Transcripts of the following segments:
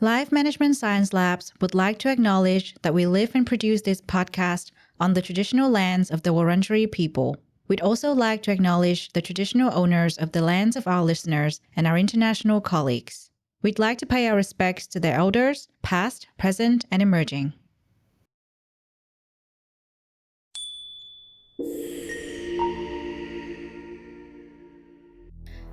Life Management Science Labs would like to acknowledge that we live and produce this podcast on the traditional lands of the Wurundjeri people. We'd also like to acknowledge the traditional owners of the lands of our listeners and our international colleagues. We'd like to pay our respects to their elders, past, present, and emerging.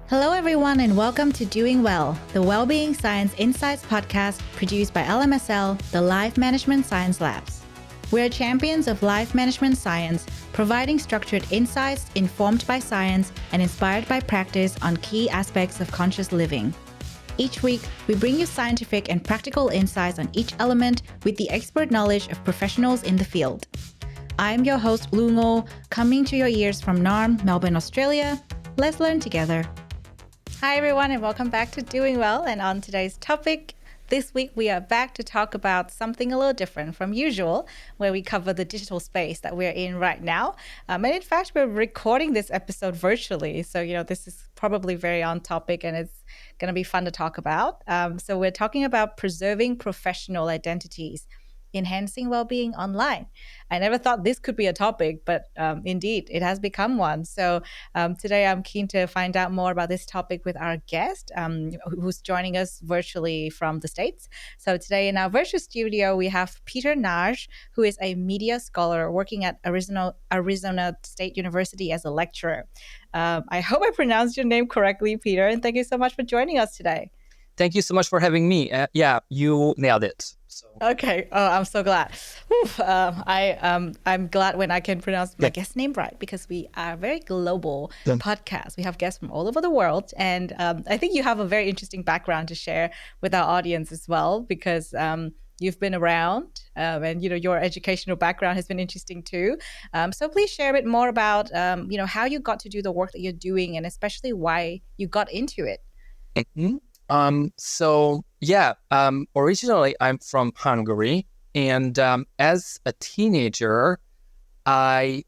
Hello, everyone, and welcome to Doing Well, the Wellbeing Science Insights podcast produced by LMSL, the Life Management Science Labs. We're champions of life management science, providing structured insights informed by science and inspired by practice on key aspects of conscious living. Each week, we bring you scientific and practical insights on each element with the expert knowledge of professionals in the field. I'm your host, Lu Ngo, coming to your ears from Naarm, Melbourne, Australia. Let's learn together. Hi, everyone, and welcome back to Doing Well. And on today's topic, this week we are back to talk about something a little different from usual, where we cover the digital space that we're in right now. And in fact, we're recording this episode virtually. So, this is probably very on topic and it's going to be fun to talk about. So we're talking about preserving professional identities, enhancing well-being online. I never thought this could be a topic, but indeed, it has become one. So today I'm keen to find out more about this topic with our guest, who's joining us virtually from the States. So today in our virtual studio, we have Peter Nagy, who is a media scholar working at Arizona State University as a lecturer. I hope I pronounced your name correctly, Peter, and thank you so much for joining us today. Thank you so much for having me. Yeah, you nailed it. So. Okay. Oh, I'm so glad. I'm glad when I can pronounce my guest name right, because we are a very global podcast. We have guests from all over the world. And I think you have a very interesting background to share with our audience as well, because you've been around and, your educational background has been interesting too. So please share a bit more about, how you got to do the work that you're doing and especially why you got into it. Mm-hmm. Originally I'm from Hungary, and as a teenager, I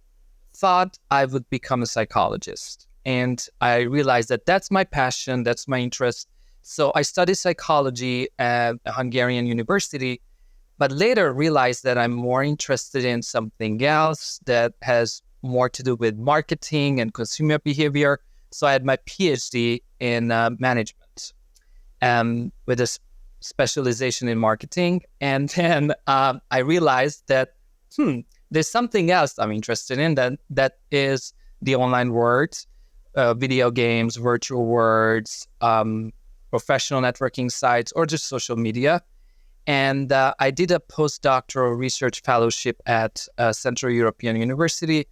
thought I would become a psychologist, and I realized that that's my passion, that's my interest. So I studied psychology at a Hungarian university, but later realized that I'm more interested in something else that has more to do with marketing and consumer behavior. So I had my PhD in management. With a specialization in marketing. And then I realized that, there's something else I'm interested in that is the online world, video games, virtual worlds, professional networking sites, or just social media. And I did a postdoctoral research fellowship at Central European University.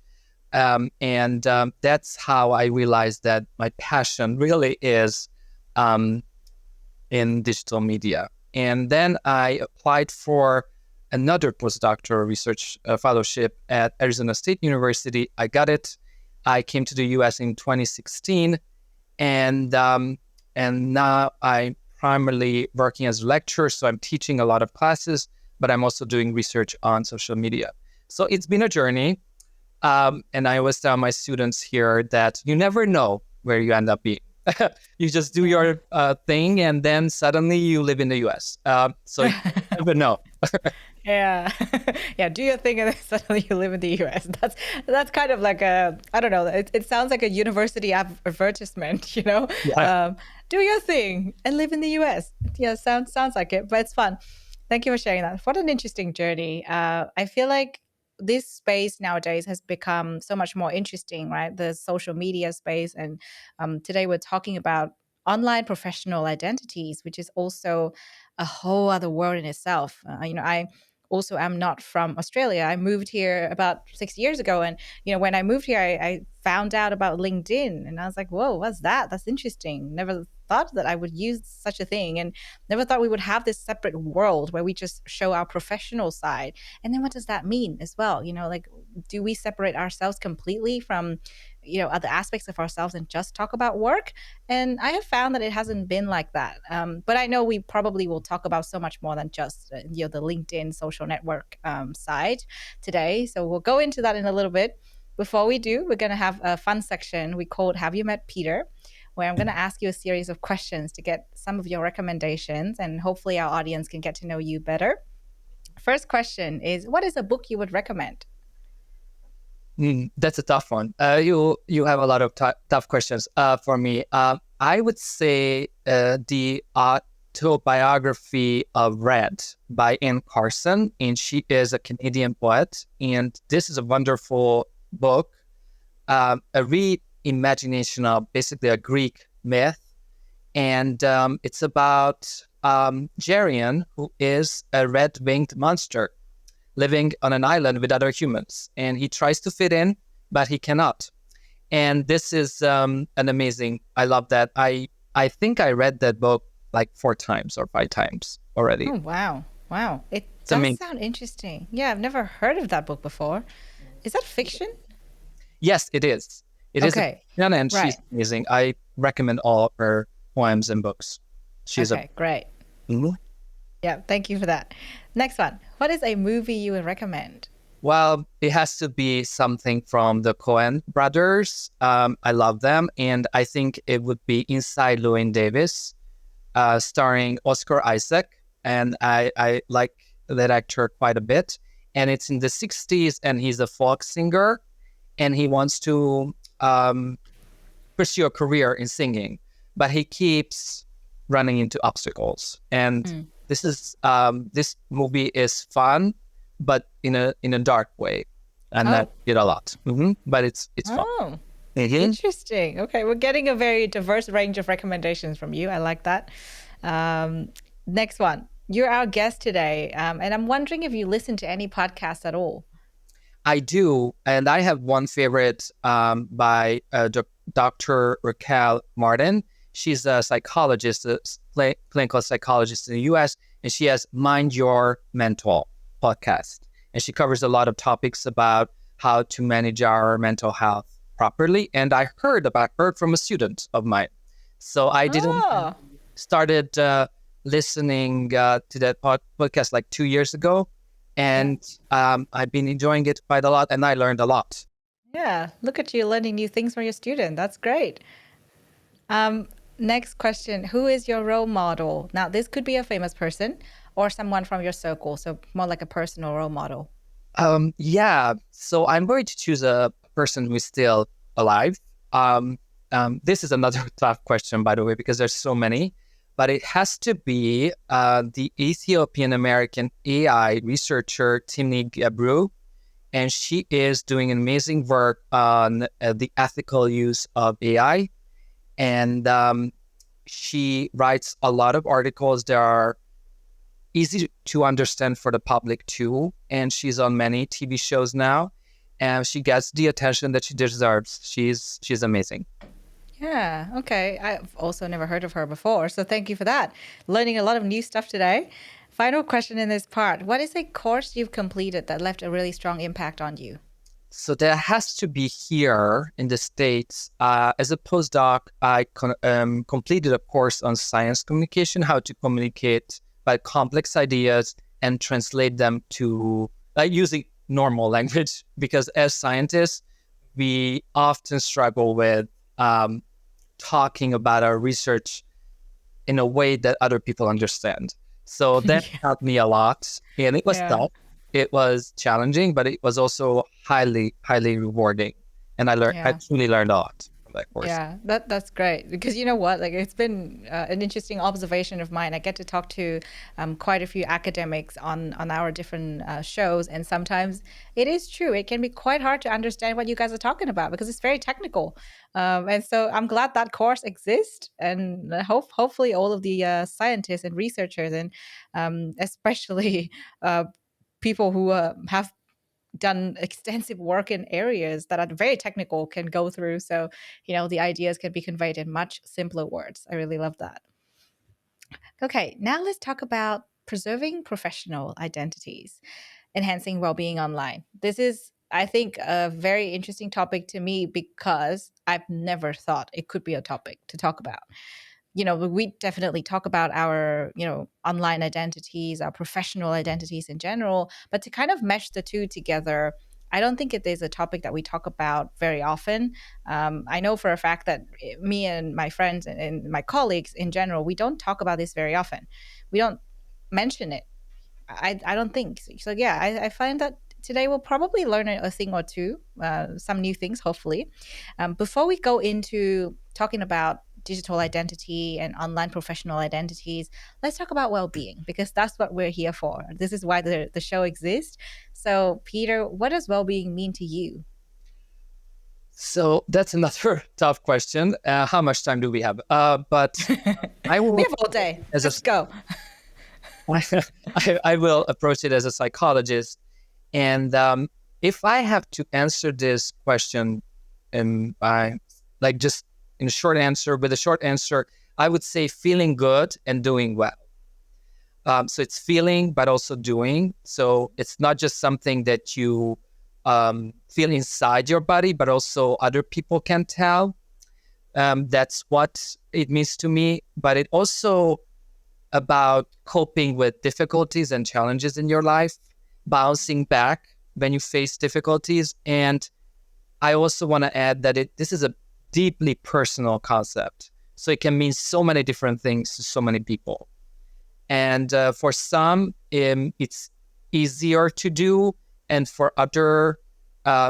And that's how I realized that my passion really is in digital media. And then I applied for another postdoctoral research fellowship at Arizona State University. I got it. I came to the US in 2016, and now I'm primarily working as a lecturer, so I'm teaching a lot of classes, but I'm also doing research on social media. So it's been a journey, and I always tell my students here that you never know where you end up being. You just do your thing, and then suddenly you live in the US. So you never know. Yeah. Do your thing, and then suddenly you live in the US. That's kind of like I don't know. It sounds like a university advertisement, Yeah. Do your thing and live in the US. Yeah, sounds like it, but it's fun. Thank you for sharing that. What an interesting journey. I feel like this space nowadays has become so much more interesting, right? The social media space. And today we're talking about online professional identities, which is also a whole other world in itself. I also am not from Australia. I moved here about 6 years ago. And, when I moved here, I found out about LinkedIn and I was like, whoa, what's that? That's interesting. Never thought that I would use such a thing, and never thought we would have this separate world where we just show our professional side. And then what does that mean as well? Like, do we separate ourselves completely from, other aspects of ourselves and just talk about work? And I have found that it hasn't been like that. But I know we probably will talk about so much more than just, the LinkedIn social network side today. So we'll go into that in a little bit. Before we do, we're going to have a fun section we called Have You Met Peter?, where I'm going to ask you a series of questions to get some of your recommendations, and hopefully our audience can get to know you better. First question is, what is a book you would recommend? That's a tough one. You have a lot of tough questions for me. I would say the autobiography of Red by Anne Carson, and she is a Canadian poet. And this is a wonderful book, a reimagination of basically a Greek myth. And it's about Geryon, who is a red-winged monster living on an island with other humans. And he tries to fit in, but he cannot. And this is an amazing, I love that. I think I read that book like 4 times or 5 times already. Oh, wow. Wow. It It's does amazing. sound interesting. Yeah, I've never heard of that book before. Is that fiction? Yes, it is. It is a Okay. fiction, and she's Right. amazing. I recommend all of her poems and books. She's a Okay, great. Mhm. Yeah, thank you for that. Next one. What is a movie you would recommend? Well, it has to be something from the Coen brothers. I love them, and I think it would be Inside Llewyn Davis, starring Oscar Isaac, and I like that actor quite a bit. And it's in the 60s, and he's a folk singer, and he wants to pursue a career in singing, but he keeps running into obstacles. And Mm. this movie is fun, but in a dark way, and Oh, that did a lot. But it's fun. oh, Mhm. interesting. Okay, we're getting a very diverse range of recommendations from you. I like that. Um, Next one. You're our guest today, and I'm wondering if you listen to any podcasts at all. I do, and I have one favorite by Dr. Raquel Martin. She's a psychologist, clinical psychologist in the U.S., and she has Mind Your Mental podcast, and she covers a lot of topics about how to manage our mental health properly. And I heard about her from a student of mine, so I didn't Oh, started listening to that podcast like 2 years ago, yeah. and I've been enjoying it quite a lot, and I learned a lot. Yeah, look at you learning new things from your student. That's great. Um, Next question. Who is your role model? Now, this could be a famous person or someone from your circle, so more like a personal role model. Yeah, so I'm going to choose a person who is still alive. Um, this is another tough question, by the way, because there's so many, but it has to be the Ethiopian American AI researcher Timney Gebru, and she is doing amazing work on the ethical use of AI. And she writes a lot of articles that are easy to understand for the public too. And she's on many TV shows now, and she gets the attention that she deserves. She's amazing. Yeah, okay. I've also never heard of her before, so thank you for that. Learning a lot of new stuff today. Final question in this part. What is a course you've completed that left a really strong impact on you? So that has to be here in the States. As a postdoc, I completed a course on science communication, how to communicate about complex ideas and translate them to using normal language. Because as scientists, we often struggle with talking about our research in a way that other people understand. So that Yeah. helped me a lot. And it was Yeah. tough. It was challenging, but it was also highly, highly rewarding. And I Yeah. truly learned a lot from that course. Yeah, that's great because you know what? Like it's been an interesting observation of mine. I get to talk to quite a few academics on our different shows, and sometimes it is true. It can be quite hard to understand what you guys are talking about because it's very technical. And so I'm glad that course exists, and hopefully all of the scientists and researchers, and especially uh, people who have done extensive work in areas that are very technical can go through. So, the ideas can be conveyed in much simpler words. I really love that. Okay, now let's talk about preserving professional identities, enhancing well-being online. This is, I think, a very interesting topic to me because I've never thought it could be a topic to talk about. We definitely talk about our, online identities, our professional identities in general, but to kind of mesh the two together, I don't think it is a topic that we talk about very often. I know for a fact that me and my friends and my colleagues in general, we don't talk about this very often. We don't mention it. I don't think so. Yeah, I find that today we'll probably learn a thing or two, some new things, hopefully. Before we go into talking about digital identity and online professional identities, let's talk about well-being, because that's what we're here for. This is why the show exists. So, Peter, what does well-being mean to you? So that's another tough question. How much time do we have? But I We will, have all day. as Let's go. I will approach it as a psychologist. And if I have to answer this question in by like just in a short answer, with a short answer, I would say feeling good and doing well. So it's feeling, but also doing. So it's not just something that you feel inside your body, but also other people can tell. That's what it means to me. But it also about coping with difficulties and challenges in your life, bouncing back when you face difficulties. And I also want to add that this is a deeply personal concept. So it can mean so many different things to so many people. And for some, it's easier to do. And for other,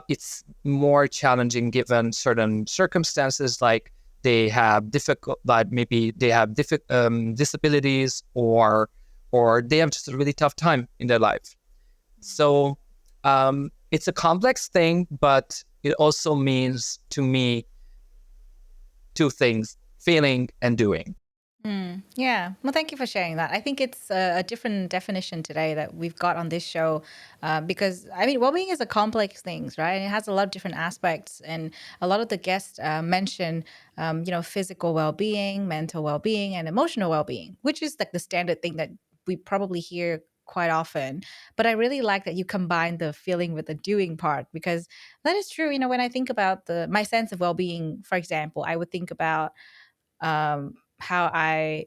it's more challenging given certain circumstances, like they have difficult, like maybe they have disabilities, or they have just a really tough time in their life. So it's a complex thing, but it also means to me two things: feeling and doing. Yeah. Well, thank you for sharing that. I think it's a different definition today that we've got on this show, because I mean, well-being is a complex thing, right? And it has a lot of different aspects, and a lot of the guests mention, physical well-being, mental well-being, and emotional well-being, which is like the standard thing that we probably hear quite often. But I really like that you combine the feeling with the doing part, because that is true. When I think about my sense of well-being, for example, I would think about how I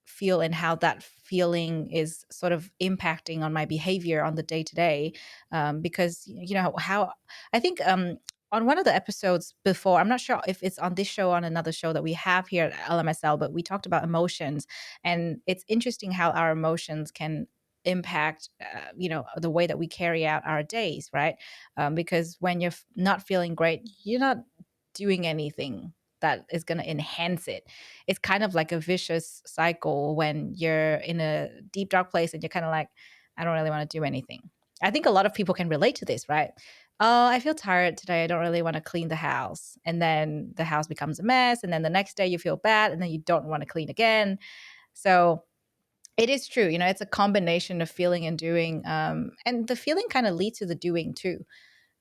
feel and how that feeling is sort of impacting on my behavior on the day to day. Because, how I think on one of the episodes before, I'm not sure if it's on this show or on another show that we have here at LMSL, but we talked about emotions. And it's interesting how our emotions can impact the way that we carry out our days, right? Because when you're not feeling great, you're not doing anything that is going to enhance it. It's kind of like a vicious cycle when you're in a deep dark place and you're kind of like, I don't really want to do anything. I think a lot of people can relate to this, right? Oh, I feel tired today. I don't really want to clean the house. And then the house becomes a mess. And then the next day you feel bad and then you don't want to clean again. So it is true. It's a combination of feeling and doing. And the feeling kind of leads to the doing too.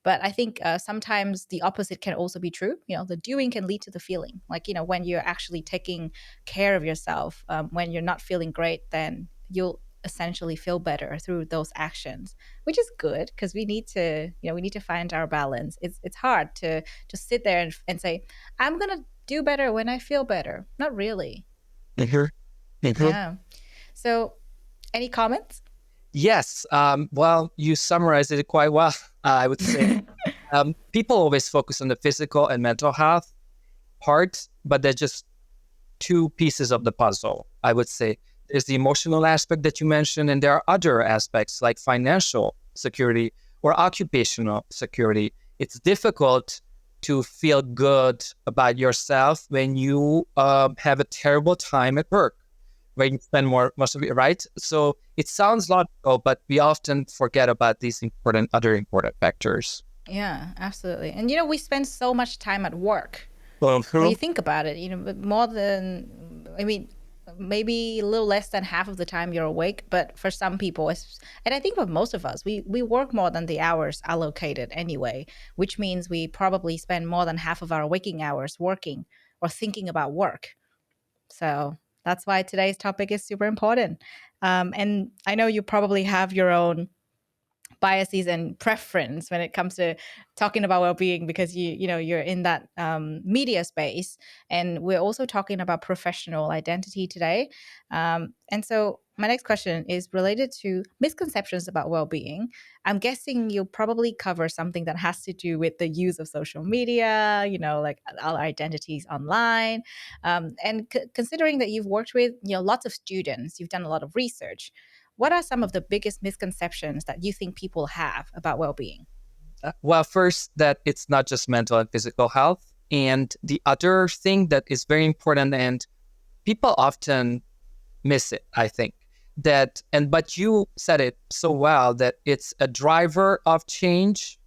But I think sometimes the opposite can also be true. The doing can lead to the feeling. Like, when you're actually taking care of yourself, when you're not feeling great, then you'll essentially feel better through those actions, which is good because we need to find our balance. It's hard to just sit there and say, I'm going to do better when I feel better. Not really. Mhm. Mhm. Yeah. So any comments? Yes. Well, you summarized it quite well, I would say. People always focus on the physical and mental health part, but they're just two pieces of the puzzle, I would say. There's the emotional aspect that you mentioned, and there are other aspects like financial security or occupational security. It's difficult to feel good about yourself when you have a terrible time at work, where you spend most of it, right? So it sounds logical, but we often forget about these other important factors. Yeah, absolutely. And we spend so much time at work. When Uh-huh. you think about it, more than, I mean, maybe a little less than half of the time you're awake, but for some people, and I think for most of us, we work more than the hours allocated anyway, which means we probably spend more than half of our waking hours working or thinking about work. So that's why today's topic is super important. And I know you probably have your own biases and preference when it comes to talking about well-being, because you're in that media space, and we're also talking about professional identity today. And so my next question is related to misconceptions about well-being. I'm guessing you'll probably cover something that has to do with the use of social media, like our identities online. And considering that you've worked with lots of students, you've done a lot of research, what are some of the biggest misconceptions that you think people have about well-being? Well, first, that it's not just mental and physical health. And the other thing that is very important, and people often miss it, I think, but you said it so well, that it's a driver of change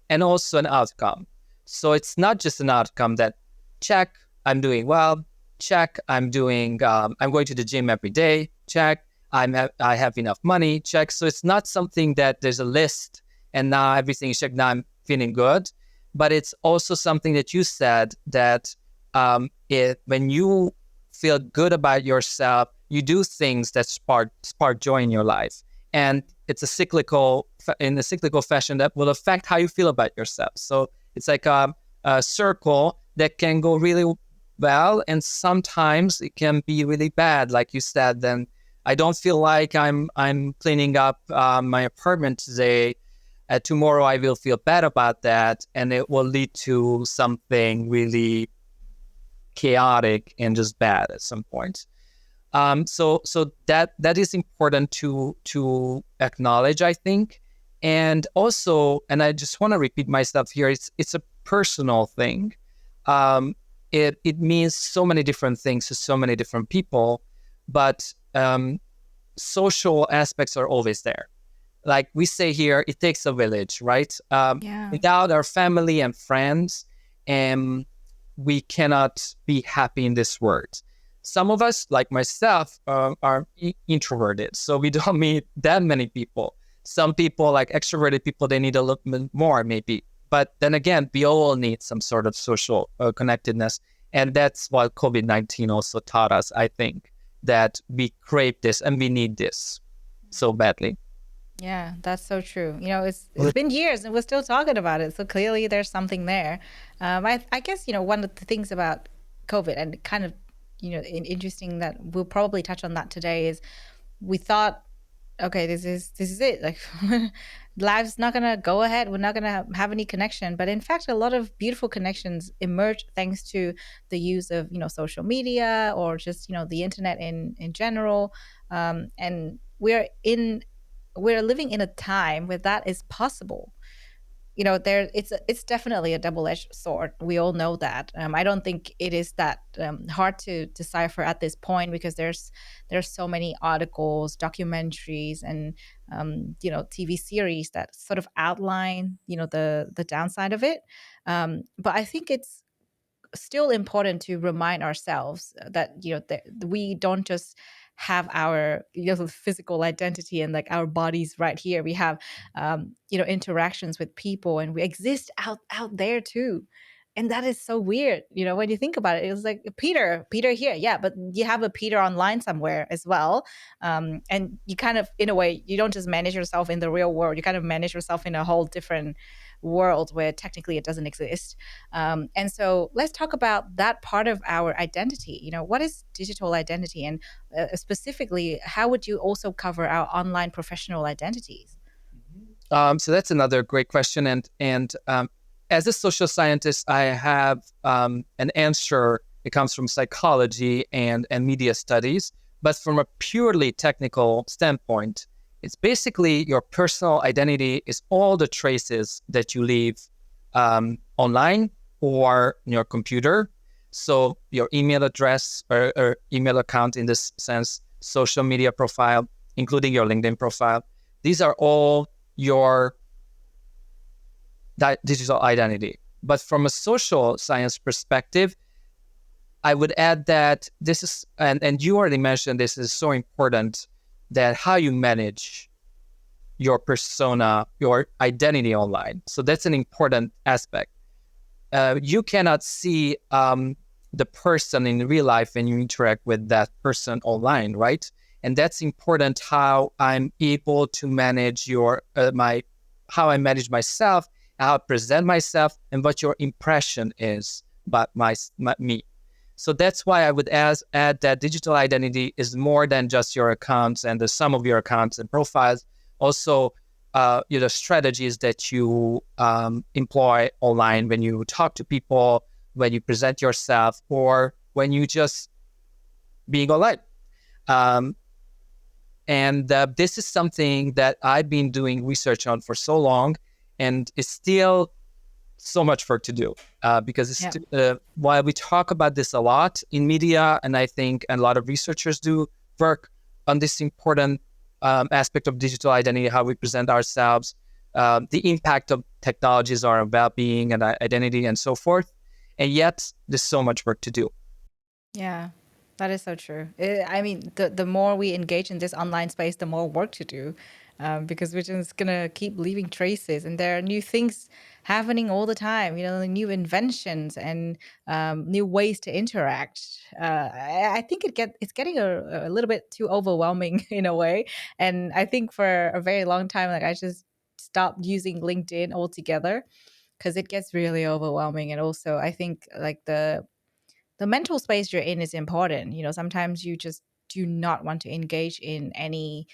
and also an outcome. So it's not just an outcome that, check, I'm doing well, check, I'm going to the gym every day, check, I have enough money, check. So it's not something that there's a list and now everything is checked, now I'm feeling good. But it's also something that you said, that when you feel good about yourself, you do things that spark joy in your life. And it's in a cyclical fashion that will affect how you feel about yourself. So it's like a circle that can go really well, and sometimes it can be really bad. Like you said, then I don't feel like I'm cleaning up my apartment today. Tomorrow I will feel bad about that, and it will lead to something really chaotic and just bad at some point. So that is important to acknowledge, I think. And also, and I just want to repeat myself here, it's a personal thing. It means so many different things to so many different people, but social aspects are always there. Like we say here, it takes a village, right? Yeah. Without our family and friends, we cannot be happy in this world. Some of us, like myself, are introverted, so we don't meet that many people. Some people, like extroverted people, they need a little bit more, maybe. But then again, we all need some sort of social connectedness. And that's what COVID-19 also taught us, I think, that we crave this and we need this so badly. Yeah, that's so true. It's been years and we're still talking about it. So clearly there's something there. I guess, one of the things about COVID, and kind of, interesting that we'll probably touch on that today, is we thought, okay, this is it. Like, life's not gonna go ahead. We're not gonna have any connection. But in fact, a lot of beautiful connections emerged thanks to the use of social media, or just the internet in general. And we're living in a time where that is possible. It's definitely a double-edged sword. We all know that. I don't think it is that hard to decipher at this point, because there's so many articles, documentaries, and TV series that sort of outline the downside of it. But I think it's still important to remind ourselves that that we don't just have our physical identity and like our bodies right here. We have interactions with people, and we exist out there too. And that is so weird, when you think about it. It was like Peter here, yeah, but you have a Peter online somewhere as well. And you kind of, in a way, you don't just manage yourself in the real world, you kind of manage yourself in a whole different world where technically it doesn't exist. And so let's talk about that part of our identity. What is digital identity? And specifically, how would you also cover our online professional identities? So that's another great question. And as a social scientist, I have an answer. It comes from psychology and media studies. But from a purely technical standpoint, it's basically your personal identity is all the traces that you leave online or in your computer. So your email address or email account, in this sense, social media profile, including your LinkedIn profile. These are all your digital identity. But from a social science perspective, I would add that this is, and you already mentioned this is so important, that how you manage your persona, your identity online. So that's an important aspect. You cannot see the person in real life when you interact with that person online, right? And that's important, how I'm able to manage how I manage myself, how I present myself, and what your impression is about me. So that's why I would add that digital identity is more than just your accounts and the sum of your accounts and profiles. Also, strategies that you employ online when you talk to people, when you present yourself, or when you just being online. Um, and this is something that I've been doing research on for so long, and it's still so much work to do because while we talk about this a lot in media, and I think a lot of researchers do work on this important aspect of digital identity, how we present ourselves, the impact of technologies on our well-being and identity and so forth. And yet there's so much work to do. Yeah, that is so true. I mean, the more we engage in this online space, the more work to do, because we're just gonna keep leaving traces, and there are new things happening all the time. You know, new inventions and new ways to interact. I think it's getting a little bit too overwhelming in a way, and I think for a very long time, like I just stopped using LinkedIn altogether because it gets really overwhelming, and also I think like the mental space you're in is important. You know, sometimes you just do not want to engage in any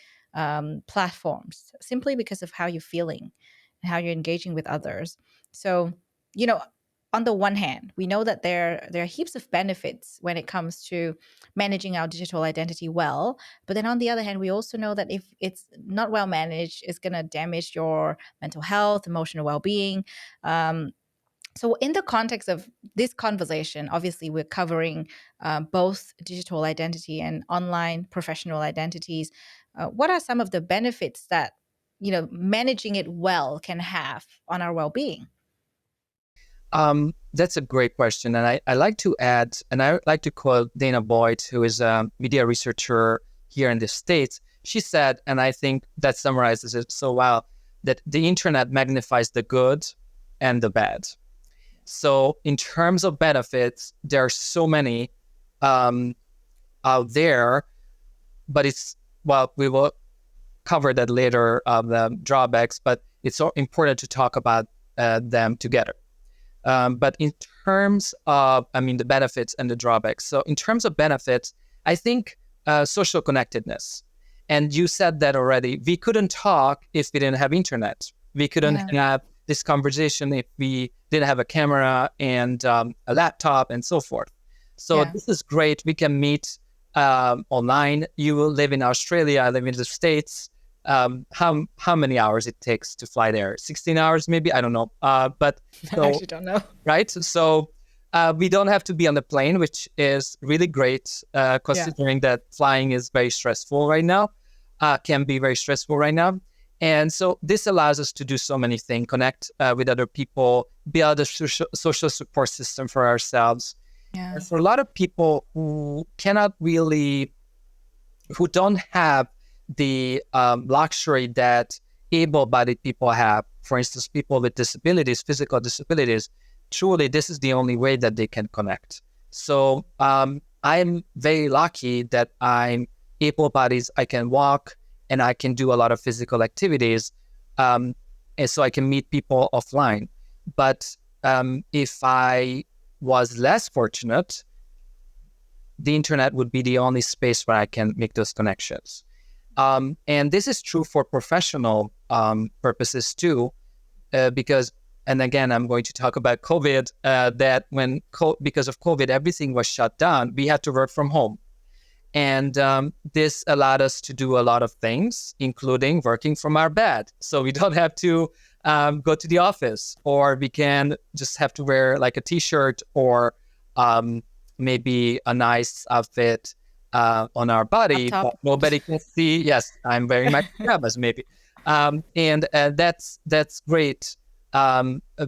platforms simply because of how you're feeling and how you're engaging with others. So, you know, on the one hand, we know that there are heaps of benefits when it comes to managing our digital identity well. But then on the other hand, we also know that if it's not well managed, it's going to damage your mental health, emotional well-being. So, in the context of this conversation, obviously, we're covering both digital identity and online professional identities. What are some of the benefits that managing it well can have on our well-being? That's a great question. And I like to add, and I like to quote Dana Boyd, who is a media researcher here in the States. She said, and I think that summarizes it so well, that the internet magnifies the good and the bad. So in terms of benefits, there are so many out there, but we will cover that later, the drawbacks, but it's so important to talk about them together. But in terms of, the benefits and the drawbacks. So in terms of benefits, I think social connectedness. And you said that already. We couldn't talk if we didn't have internet. We couldn't have this conversation if we didn't have a camera and a laptop and so forth. So this is great. We can meet online. You will live in Australia. I live in the States. How many hours it takes to fly there? 16 hours, maybe? I don't know. But I actually don't know. Right. So we don't have to be on the plane, which is really great, considering that flying is very stressful right now, can be very stressful right now. And so this allows us to do so many things, connect with other people, build a social support system for ourselves. Yeah. And for a lot of people who don't have the luxury that able-bodied people have, for instance, people with disabilities, physical disabilities, truly this is the only way that they can connect. So I'm very lucky that I'm able-bodied, I can walk, and I can do a lot of physical activities, and so I can meet people offline. But if I was less fortunate, the internet would be the only space where I can make those connections. And this is true for professional purposes too, because, and again, I'm going to talk about COVID, that because of COVID, everything was shut down. We had to work from home. And this allowed us to do a lot of things, including working from our bed. So we don't have to go to the office, or we can just have to wear like a t-shirt or maybe a nice outfit on our body, but nobody can see. Yes, I'm wearing my pajamas maybe. And that's great.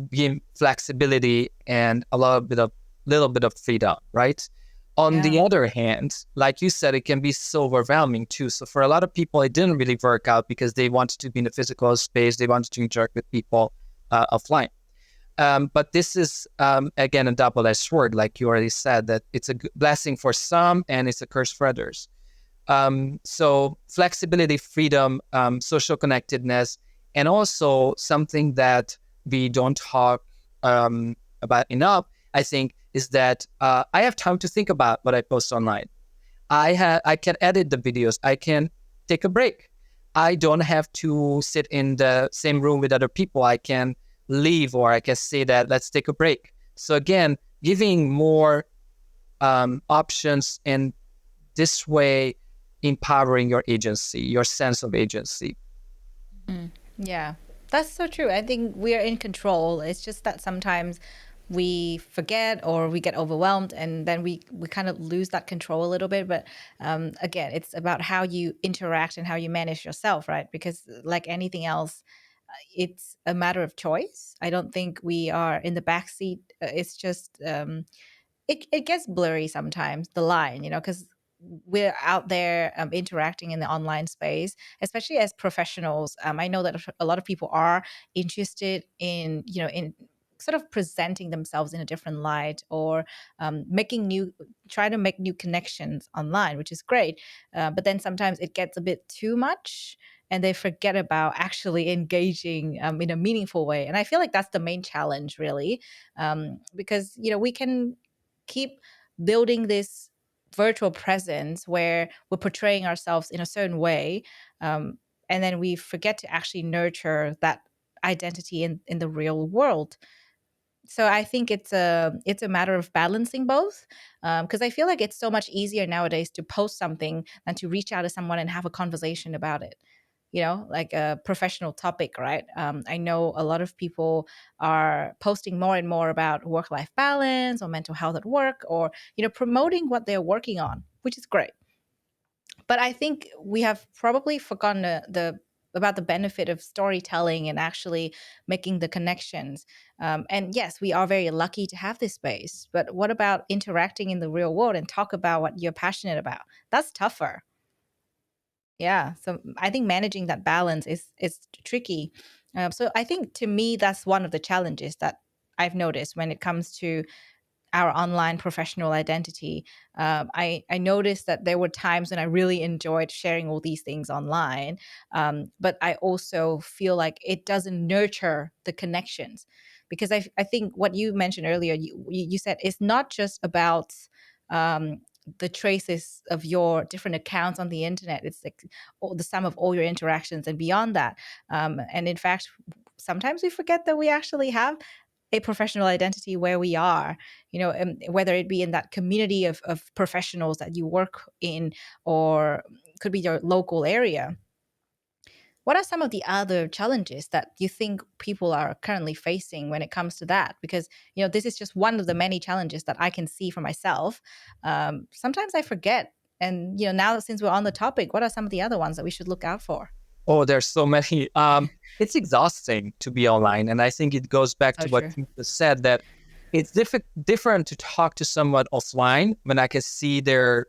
Being flexibility and a little bit of freedom, right? On the other hand, like you said, it can be so overwhelming too. So for a lot of people, it didn't really work out because they wanted to be in a physical space. They wanted to interact with people offline. But this is, again, a double-edged sword, like you already said, that it's a blessing for some and it's a curse for others. So flexibility, freedom, social connectedness, and also something that we don't talk about enough, I think, is that I have time to think about what I post online. I can edit the videos. I can take a break. I don't have to sit in the same room with other people. I can leave, or I can say that let's take a break. So again, giving more options, and this way empowering your agency, your sense of agency. Yeah, that's so true. I think we are in control. It's just that sometimes we forget or we get overwhelmed, and then we kind of lose that control a little bit. But again, it's about how you interact and how you manage yourself, right? Because like anything else, it's a matter of choice. I don't think we are in the back seat. It's just it gets blurry sometimes, the line, because we're out there interacting in the online space, especially as professionals. I know that a lot of people are interested in, in sort of presenting themselves in a different light, or try to make new connections online, which is great. But then sometimes it gets a bit too much, and they forget about actually engaging in a meaningful way. And I feel like that's the main challenge, really, because we can keep building this virtual presence where we're portraying ourselves in a certain way, um, and then we forget to actually nurture that identity in the real world. So I think it's a matter of balancing both, because I feel like it's so much easier nowadays to post something than to reach out to someone and have a conversation about it, like a professional topic, right? I know a lot of people are posting more and more about work-life balance or mental health at work, or promoting what they're working on, which is great. But I think we have probably forgotten about the benefit of storytelling and actually making the connections. And yes, we are very lucky to have this space. But what about interacting in the real world and talk about what you're passionate about? That's tougher. Yeah. So I think managing that balance is tricky. So I think, to me, that's one of the challenges that I've noticed when it comes to our online professional identity. I noticed that there were times when I really enjoyed sharing all these things online, but I also feel like it doesn't nurture the connections, because I think what you mentioned earlier, you said it's not just about the traces of your different accounts on the internet. It's like the sum of all your interactions and beyond that. And in fact, sometimes we forget that we actually have a professional identity where we are, whether it be in that community of professionals that you work in, or could be your local area. What are some of the other challenges that you think people are currently facing when it comes to that? Because, this is just one of the many challenges that I can see for myself. Sometimes I forget. And, now since we're on the topic, what are some of the other ones that we should look out for? Oh, there's so many. It's exhausting to be online, and I think it goes back So to what true. you just said, that it's different to talk to someone offline when I can see their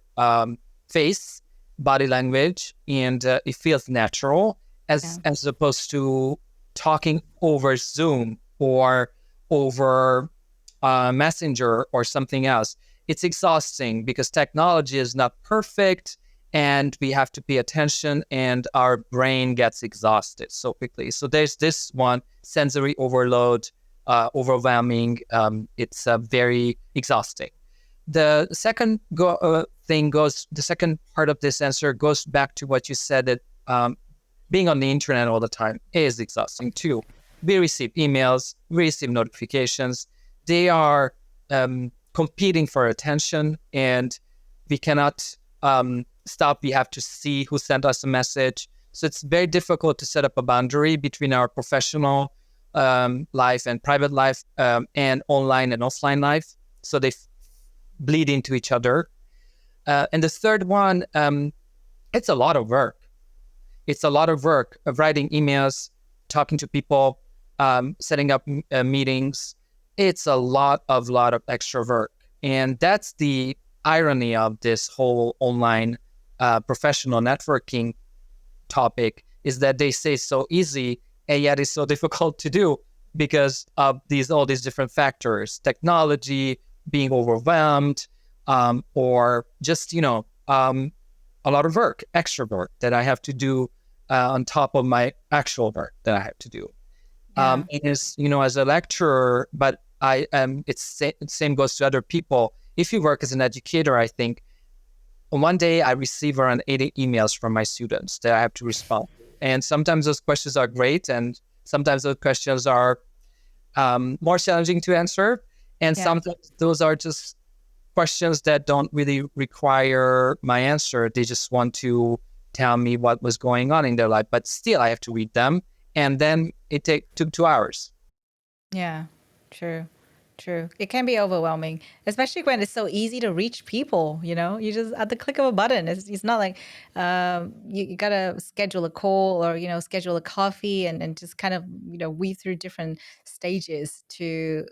face, body language, and it feels natural, Yeah. as opposed to talking over Zoom or over Messenger or something else. It's exhausting because technology is not perfect, and we have to pay attention, and our brain gets exhausted so quickly. So there's this one, sensory overload, overwhelming. It's very exhausting. The second the second part of this answer goes back to what you said, that being on the internet all the time is exhausting too. We receive emails, we receive notifications. They are competing for attention, and we cannot stop. We have to see who sent us a message. So it's very difficult to set up a boundary between our professional life and private life, and online and offline life. So they bleed into each other. And the third one, it's a lot of work. It's a lot of work of writing emails, talking to people, setting up meetings. It's a lot of extra work. And that's the irony of this whole online professional networking topic, is that they say so easy, and yet it's so difficult to do because of all these different factors: technology, being overwhelmed, or just a lot of work, extra work that I have to do on top of my actual work that I have to do. It is, as a lecturer, but same goes to other people. If you work as an educator, I think one day I receive around 80 emails from my students that I have to respond. And sometimes those questions are great, and sometimes those questions are more challenging to answer. And sometimes those are just questions that don't really require my answer. They just want to tell me what was going on in their life, but still I have to read them. And then it took 2 hours. Yeah, true. It can be overwhelming, especially when it's so easy to reach people, you just at the click of a button. It's not like you got to schedule a call or, schedule a coffee and just kind of, weave through different stages to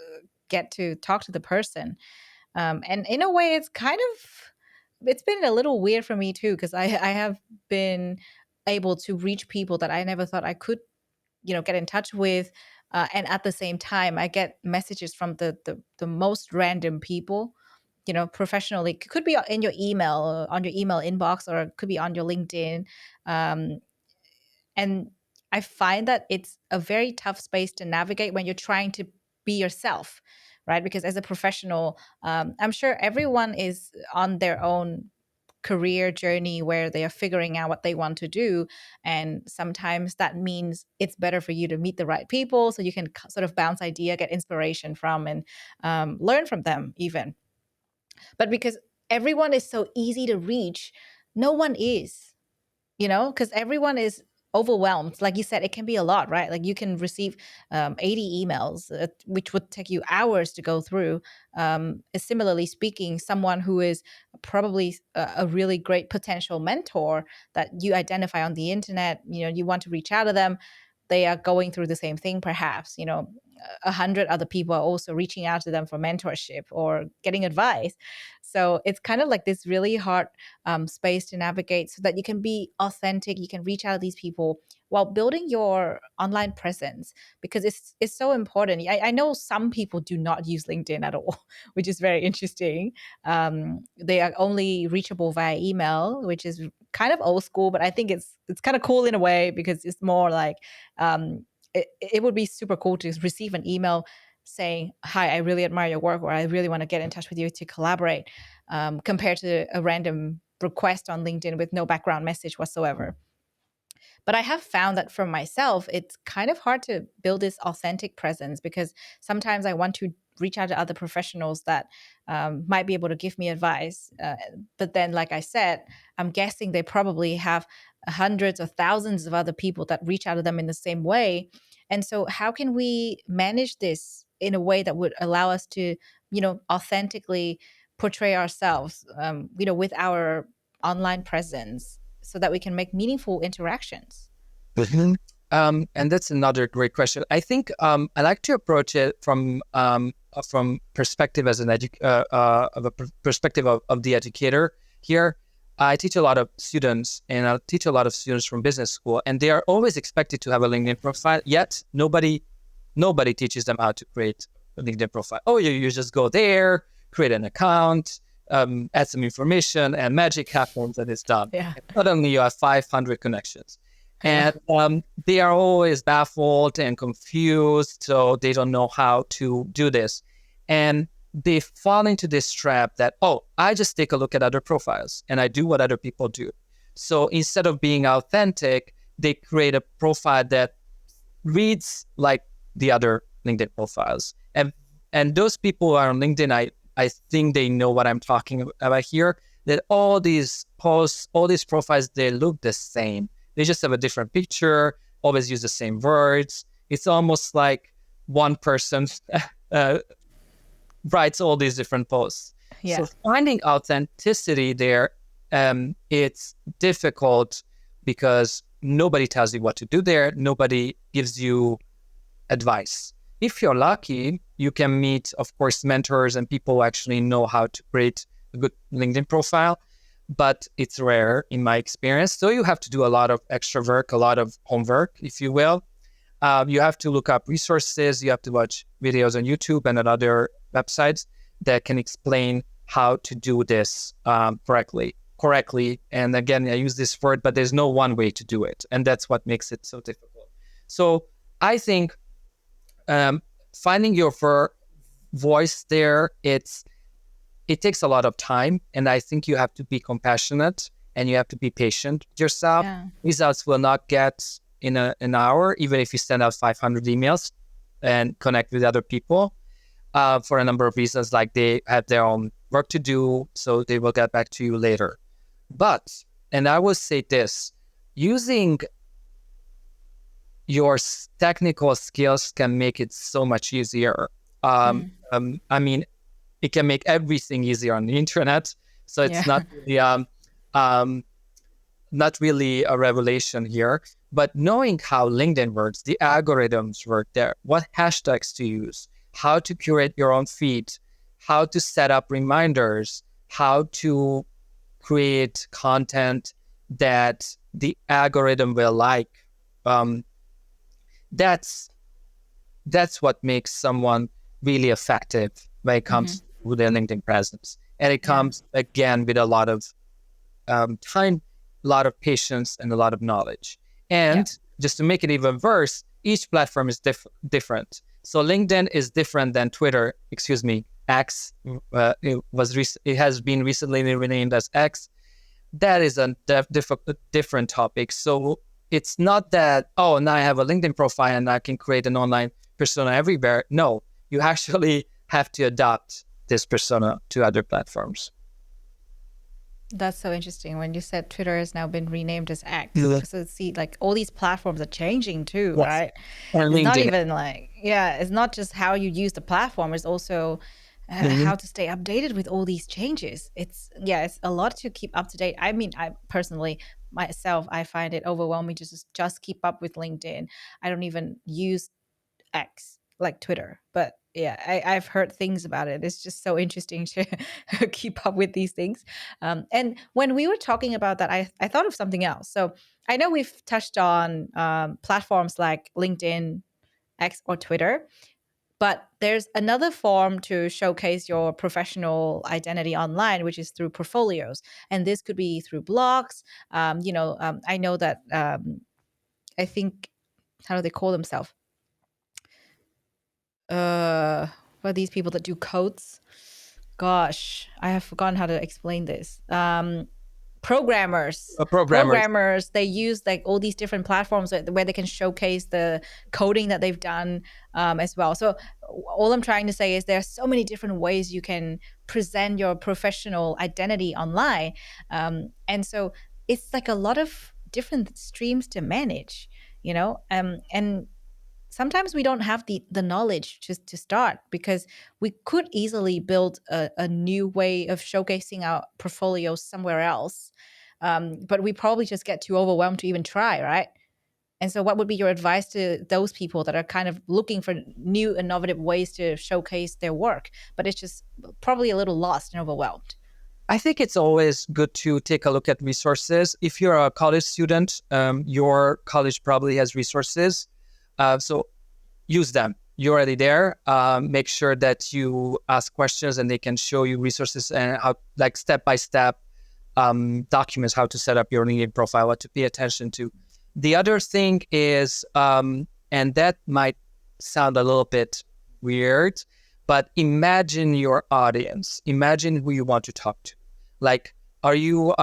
get to talk to the person. And in a way, it's been a little weird for me too, because I have been able to reach people that I never thought I could get in touch with, and at the same time I get messages from the most random people, professionally. It could be in your email, on your email inbox, or it could be on your LinkedIn. And I find that it's a very tough space to navigate when you're trying to be yourself, right? Because as a professional, I'm sure everyone is on their own career journey where they are figuring out what they want to do. And sometimes that means it's better for you to meet the right people so you can sort of bounce idea, get inspiration from, and learn from them even. But because everyone is so easy to reach, no one is, because everyone is overwhelmed. Like you said, it can be a lot, right? Like you can receive 80 emails, which would take you hours to go through. Similarly speaking, someone who is probably a really great potential mentor that you identify on the internet, you want to reach out to them. They are going through the same thing, perhaps, 100 other people are also reaching out to them for mentorship or getting advice. So it's kind of like this really hard space to navigate so that you can be authentic. You can reach out to these people while building your online presence, because it's so important. I know some people do not use LinkedIn at all, which is very interesting. They are only reachable via email, which is kind of old school, but I think it's kind of cool in a way, because it's more like it would be super cool to receive an email saying, hi, I really admire your work, or I really want to get in touch with you to collaborate, compared to a random request on LinkedIn with no background message whatsoever. But I have found that for myself, it's kind of hard to build this authentic presence, because sometimes I want to reach out to other professionals that might be able to give me advice. But then, like I said, I'm guessing they probably have hundreds or thousands of other people that reach out to them in the same way. And so how can we manage this in a way that would allow us to, authentically portray ourselves, with our online presence, so that we can make meaningful interactions? And that's another great question. I think I like to approach it from perspective as perspective of the educator here. I teach a lot of students, and I teach a lot of students from business school, and they are always expected to have a LinkedIn profile. Yet nobody teaches them how to create a LinkedIn profile. Oh, you just go there, create an account, add some information, and magic happens, and it's done. Yeah. And suddenly you have 500 connections. And they are always baffled and confused, so they don't know how to do this. And they fall into this trap that, I just take a look at other profiles and I do what other people do. So instead of being authentic, they create a profile that reads like the other LinkedIn profiles. And those people who are on LinkedIn, I think they know what I'm talking about here, that all these posts, all these profiles, they look the same. They just have a different picture, always use the same words. It's almost like one person writes all these different posts. Yeah. So finding authenticity there, it's difficult because nobody tells you what to do there. Nobody gives you advice. If you're lucky, you can meet, of course, mentors and people who actually know how to create a good LinkedIn profile, but it's rare in my experience. So you have to do a lot of extra work, a lot of homework, if you will. You have to look up resources. You have to watch videos on YouTube and on other websites that can explain how to do this correctly. correctly. And again, I use this word, but there's no one way to do it. And that's what makes it so difficult. So I think finding your voice there, it takes a lot of time. And I think you have to be compassionate and you have to be patient with yourself. Yeah. Results will not get in an hour, even if you send out 500 emails and connect with other people for a number of reasons, like they have their own work to do, so they will get back to you later. But, and I will say this, using your technical skills can make it so much easier. I mean, it can make everything easier on the internet. So it's Yeah. not really a revelation here, but knowing how LinkedIn works, the algorithms work there, what hashtags to use, how to curate your own feed, how to set up reminders, how to create content that the algorithm will like. That's what makes someone really effective when it comes to their LinkedIn presence. And it comes again with a lot of time, a lot of patience, and a lot of knowledge. And just to make it even worse, each platform is different. So LinkedIn is different than Twitter. Excuse me, X. It has been recently renamed as X. That is a different topic. So it's not that, oh, now I have a LinkedIn profile and I can create an online persona everywhere. No, you actually have to adapt this persona to other platforms. That's so interesting when you said Twitter has now been renamed as X. So see, like all these platforms are changing too, Yes. right? And It's not LinkedIn. even like, it's not just how you use the platform, it's also how to stay updated with all these changes. It's a lot to keep up to date. I mean, I personally, myself, I find it overwhelming to just keep up with LinkedIn. I don't even use X like Twitter, but I've heard things about it. It's just so interesting to keep up with these things. And when we were talking about that, I thought of something else. So I know we've touched on platforms like LinkedIn, X, or Twitter, but there's another form to showcase your professional identity online, which is through portfolios. And this could be through blogs. I know that I think, how do they call themselves? What are these people that do codes? Gosh, I have forgotten how to explain this. Programmers. Programmers, they use like all these different platforms where they can showcase the coding that they've done as well. So all I'm trying to say is there are so many different ways you can present your professional identity online. And so it's like a lot of different streams to manage, and sometimes we don't have the knowledge just to start, because we could easily build a new way of showcasing our portfolio somewhere else. But we probably just get too overwhelmed to even try, right? And so what would be your advice to those people that are kind of looking for new innovative ways to showcase their work, but it's just probably a little lost and overwhelmed? I think it's always good to take a look at resources. If you're a college student, your college probably has resources. So use them. You're already there. Make sure that you ask questions and they can show you resources and how, like step-by-step documents, how to set up your LinkedIn profile, what to pay attention to. The other thing is, and that might sound a little bit weird, but imagine your audience. Imagine who you want to talk to. Like, are you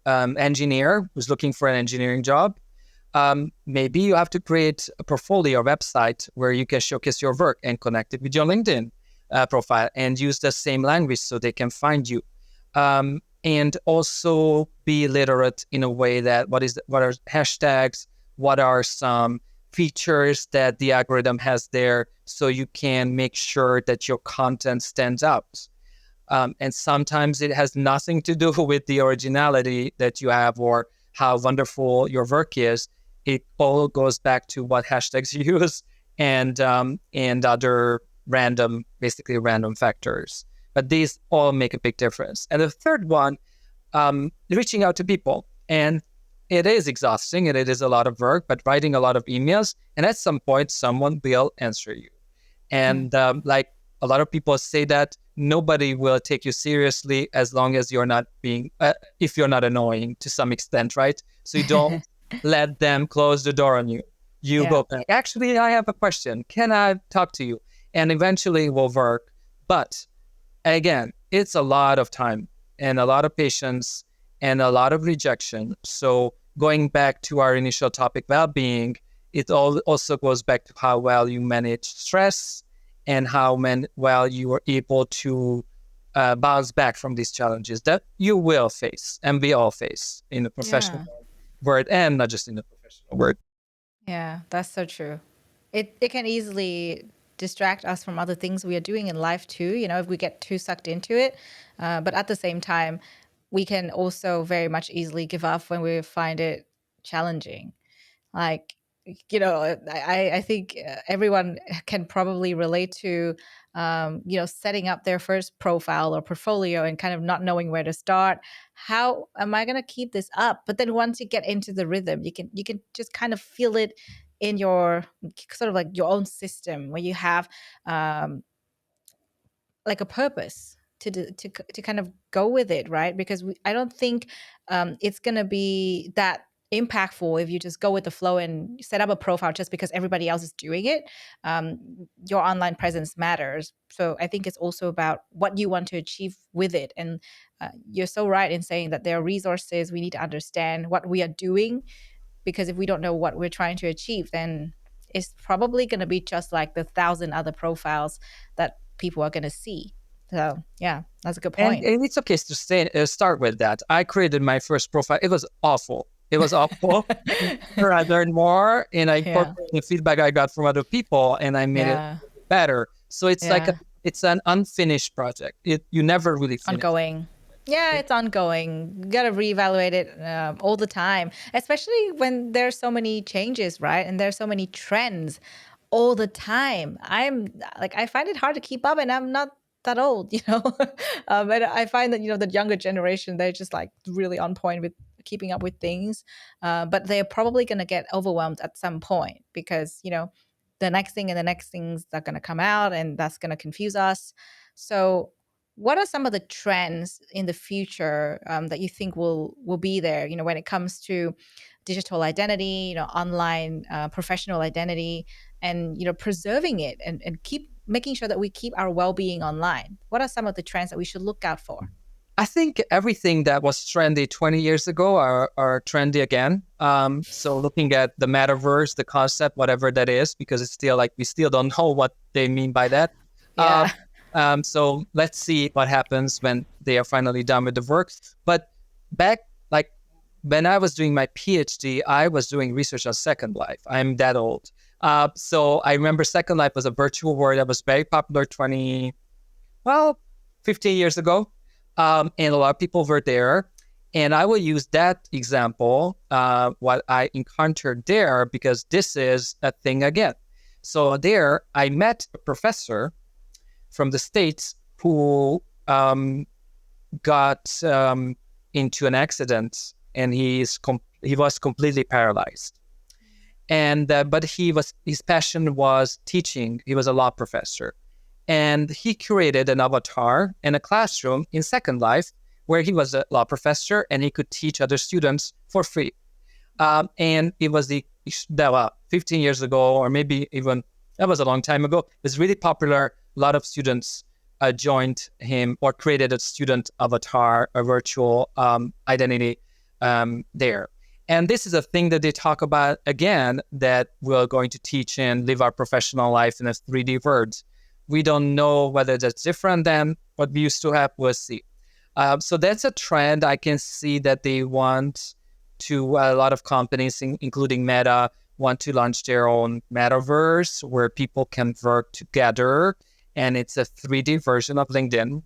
engineer who's looking for an engineering job? Maybe you have to create a portfolio website where you can showcase your work and connect it with your LinkedIn profile and use the same language so they can find you. And also be literate in a way that what are hashtags, what are some features that the algorithm has there, so you can make sure that your content stands out. And sometimes it has nothing to do with the originality that you have or how wonderful your work is. It all goes back to what hashtags you use and other random factors. But these all make a big difference. And the third one, reaching out to people. And it is exhausting and it is a lot of work, but writing a lot of emails. And at some point, someone will answer you. And like A lot of people say that nobody will take you seriously as long as you're not being, if you're not annoying to some extent, right? So you don't let them close the door on you. You go back. Actually, I have a question. Can I talk to you? And eventually it will work. But again, it's a lot of time and a lot of patience and a lot of rejection. So going back to our initial topic, well-being, it also goes back to how well you manage stress and how well you are able to bounce back from these challenges that you will face and we all face in the professional world and not just in the professional world. Yeah, that's so true. It can easily distract us from other things we are doing in life too, if we get too sucked into it. But at the same time, we can also very much easily give up when we find it challenging. Like, I think everyone can probably relate to, setting up their first profile or portfolio and kind of not knowing where to start. How am I going to keep this up? But then once you get into the rhythm, you can just kind of feel it in your sort of like your own system where you have like a purpose to kind of go with it, right? Because I don't think it's going to be that impactful if you just go with the flow and set up a profile just because everybody else is doing it. Your online presence matters. So I think it's also about what you want to achieve with it. And you're so right in saying that there are resources. We need to understand what we are doing, because if we don't know what we're trying to achieve, then it's probably going to be just like the 1,000 other profiles that people are going to see. So yeah, that's a good point. And it's okay to start with that. I created my first profile. It was awful. It was awful. I learned more and I incorporated the feedback I got from other people and I made it better. So it's like it's an unfinished project. You never really finish. Ongoing. Yeah, it's ongoing. You got to reevaluate it all the time, especially when there's so many changes, right? And there's so many trends all the time. I find it hard to keep up, and I'm not that old, and I find that, the younger generation, they're just like really on point with keeping up with things. But they're probably going to get overwhelmed at some point because, the next thing and the next things are going to come out and that's going to confuse us. So what are some of the trends in the future that you think will be there, when it comes to digital identity, online professional identity, and, preserving it and keep making sure that we keep our well-being online? What are some of the trends that we should look out for? I think everything that was trendy 20 years ago are trendy again. So looking at the metaverse, the concept, whatever that is, because it's still like we still don't know what they mean by that. Yeah. So let's see what happens when they are finally done with the work. But back, like when I was doing my PhD, I was doing research on Second Life. I'm that old. So I remember Second Life was a virtual world that was very popular 15 years ago. And a lot of people were there. And I will use that example, what I encountered there, because this is a thing again. So there, I met a professor from the States who got into an accident, and he was completely paralyzed. And but his passion was teaching. He was a law professor. And he created an avatar and a classroom in Second Life where he was a law professor and he could teach other students for free. And it was 15 years ago, or maybe even, that was a long time ago. It was really popular. A lot of students joined him or created a student avatar, a virtual identity there. And this is a thing that they talk about again, that we're going to teach and live our professional life in a 3D world. We don't know whether that's different than what we used to have. We'll see. So that's a trend. I can see that they want to, a lot of companies, including Meta, want to launch their own metaverse where people can work together. And it's a 3D version of LinkedIn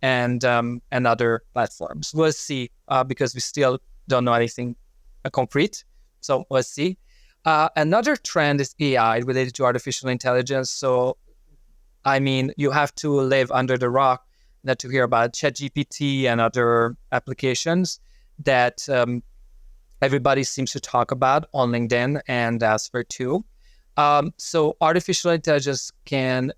and other platforms. We'll see, because we still don't know anything concrete. So we'll see. Another trend is AI related to artificial intelligence. So I mean, you have to live under the rock not to hear about ChatGPT and other applications that everybody seems to talk about on LinkedIn and elsewhere too. So artificial intelligence can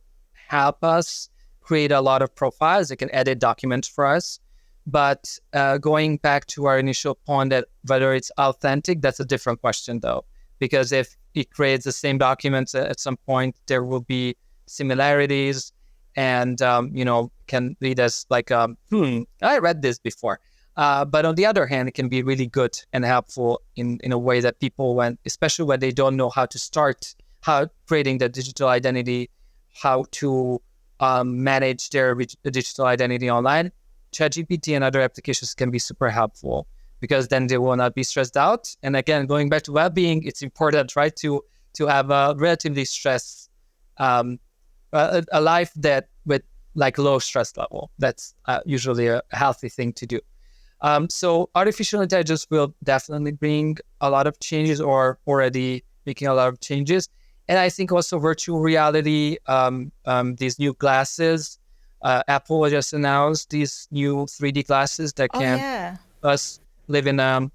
help us create a lot of profiles. It can edit documents for us. But going back to our initial point that whether it's authentic, that's a different question though. Because if it creates the same documents at some point, there will be similarities and, can read as like, I read this before. But on the other hand, it can be really good and helpful in a way that people, especially when they don't know how to start, how creating the digital identity, how to manage their digital identity online, ChatGPT and other applications can be super helpful because then they will not be stressed out. And again, going back to well-being, it's important, right, to have a relatively stress, a life that with like low stress level. That's usually a healthy thing to do. So artificial intelligence will definitely bring a lot of changes or already making a lot of changes. And I think also virtual reality, these new glasses, Apple just announced these new 3D glasses that Oh can yeah. us live in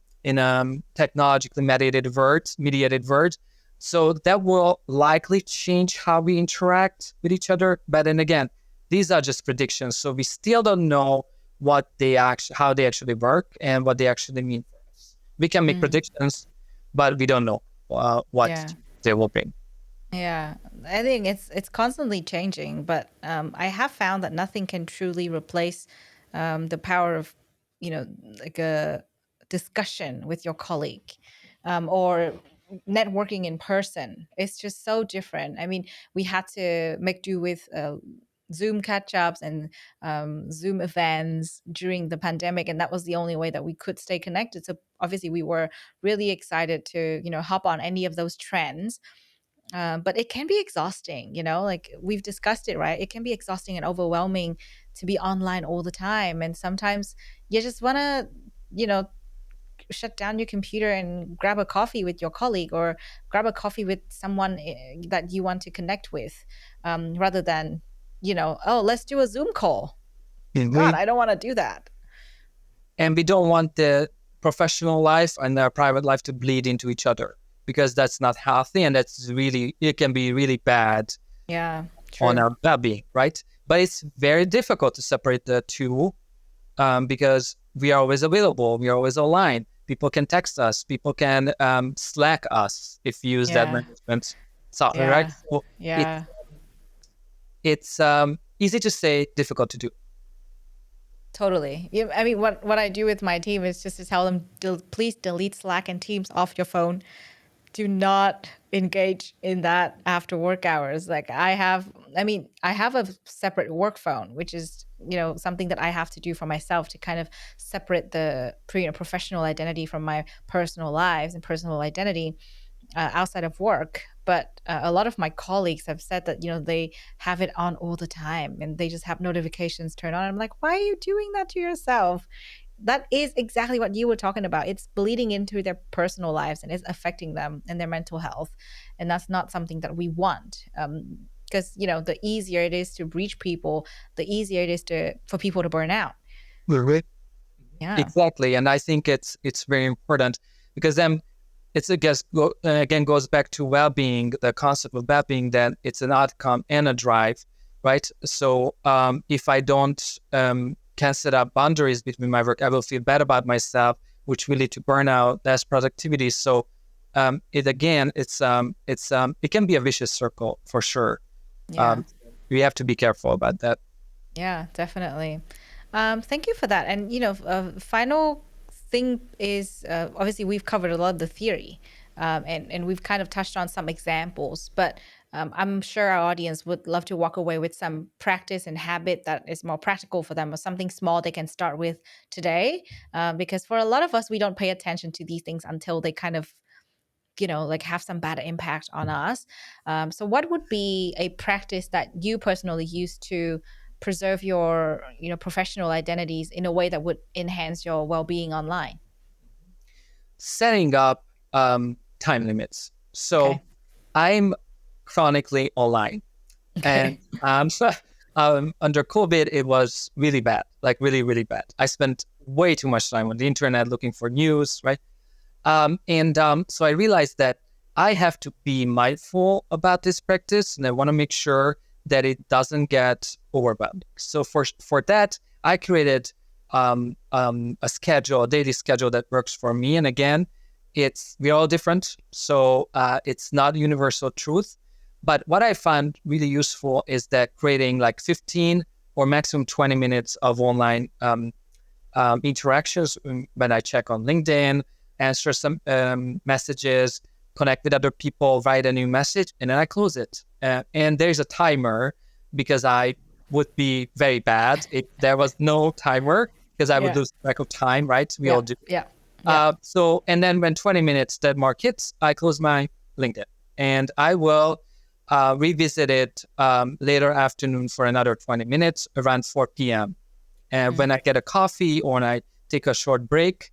technologically mediated world. So that will likely change how we interact with each other. But then again, these are just predictions. So we still don't know how they actually work and what they actually mean for us. We can make predictions, but we don't know what Yeah. they will bring. Yeah, I think it's constantly changing, but I have found that nothing can truly replace the power of, like a discussion with your colleague, or networking in person. It's just so different. I mean, we had to make do with Zoom catch-ups and Zoom events during the pandemic, and that was the only way that we could stay connected. So obviously, we were really excited to, hop on any of those trends, but it can be exhausting, like we've discussed it, right? It can be exhausting and overwhelming to be online all the time. And sometimes you just want to, shut down your computer and grab a coffee with your colleague or grab a coffee with someone that you want to connect with, rather than, oh, let's do a Zoom call. God, I don't want to do that. And we don't want the professional life and their private life to bleed into each other because that's not healthy and it can be really bad Yeah, on true. our well-being, right? But it's very difficult to separate the two because we are always available, we are always online. People can text us, people can Slack us if you use that Yeah, management software, right? yeah, So yeah. it's easy to say, difficult to do. Totally. I mean, what I do with my team is just to tell them, please delete Slack and Teams off your phone. Do not engage in that after work hours. Like I have a separate work phone, which is, something that I have to do for myself to kind of separate the professional identity from my personal lives and personal identity outside of work. But a lot of my colleagues have said that, they have it on all the time and they just have notifications turned on. I'm like, why are you doing that to yourself? That is exactly what you were talking about. It's bleeding into their personal lives and it's affecting them and their mental health. And that's not something that we want. Because, the easier it is to reach people, the easier it is for people to burn out. Right. Yeah. Exactly. And I think it's very important because then it's, I guess, again, goes back to well-being, the concept of well-being, that it's an outcome and a drive, right? So if I don't can set up boundaries between my work, I will feel bad about myself, which will lead to burnout, less productivity. So it can be a vicious circle for sure. Yeah. We have to be careful about that. Yeah, definitely. Thank you for that. And final thing is, obviously we've covered a lot of the theory, and we've kind of touched on some examples. But I'm sure our audience would love to walk away with some practice and habit that is more practical for them, or something small they can start with today. Because for a lot of us, we don't pay attention to these things until they kind of, like have some bad impact on us. So what would be a practice that you personally use to preserve your, professional identities in a way that would enhance your well-being online? Setting up time limits. So Okay. I'm chronically online. And Okay. under COVID, it was really bad, like really, really bad. I spent way too much time on the internet looking for news, right? So I realized that I have to be mindful about this practice, and I want to make sure that it doesn't get overwhelming. So for that, I created a schedule, a daily schedule that works for me. And again, we're all different, so it's not universal truth. But what I found really useful is that creating like 15 or maximum 20 minutes of online interactions when I check on LinkedIn, answer some messages, connect with other people, write a new message, and then I close it. And there's a timer because I would be very bad if there was no timer because I would lose track of time, right? We all do. Yeah. So, and then when 20 minutes that mark hits, I close my LinkedIn and I will revisit it later afternoon for another 20 minutes around 4 p.m. And when I get a coffee or when I take a short break,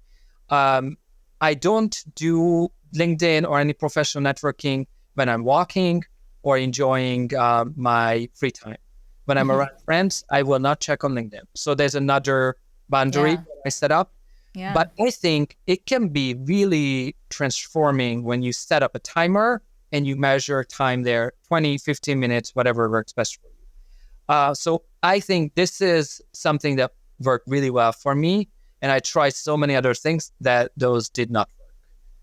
I don't do LinkedIn or any professional networking when I'm walking or enjoying my free time. When I'm around friends, I will not check on LinkedIn. So there's another boundary I set up. Yeah. But I think it can be really transforming when you set up a timer and you measure time there, 20, 15 minutes, whatever works best for you. So I think this is something that worked really well for me. And I tried so many other things that those did not